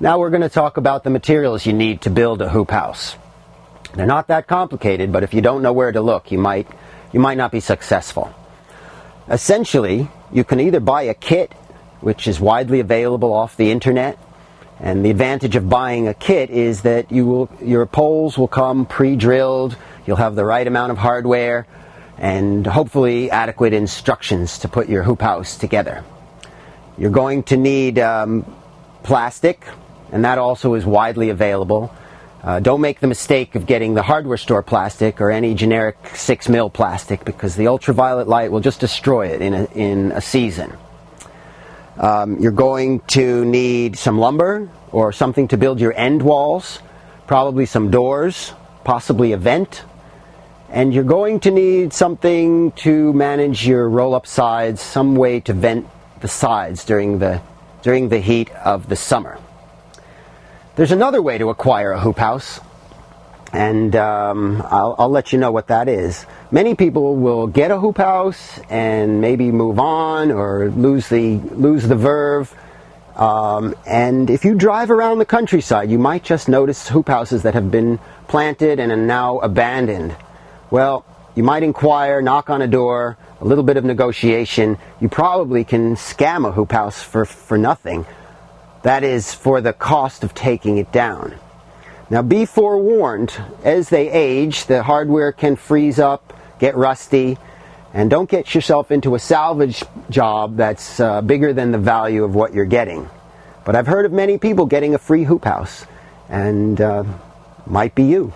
Now we're going to talk about the materials you need to build a hoop house. They're not that complicated, but if you don't know where to look, you might not be successful. Essentially, you can either buy a kit, which is widely available off the internet, and the advantage of buying a kit is that your poles will come pre-drilled, you'll have the right amount of hardware, and hopefully adequate instructions to put your hoop house together. You're going to need plastic, and that also is widely available. Don't make the mistake of getting the hardware store plastic or any generic 6mm plastic, because the ultraviolet light will just destroy it in a season. You're going to need some lumber or something to build your end walls, probably some doors, possibly a vent, and you're going to need something to manage your roll-up sides, some way to vent the sides during the heat of the summer. There's another way to acquire a hoop house, and I'll let you know what that is. Many people will get a hoop house and maybe move on or lose the verve. And if you drive around the countryside, you might just notice hoop houses that have been planted and are now abandoned. Well, you might inquire, knock on a door, a little bit of negotiation. You probably can scam a hoop house for nothing. That is, for the cost of taking it down. Now, be forewarned, as they age, the hardware can freeze up, get rusty, and don't get yourself into a salvage job that's bigger than the value of what you're getting. But I've heard of many people getting a free hoop house, and might be you.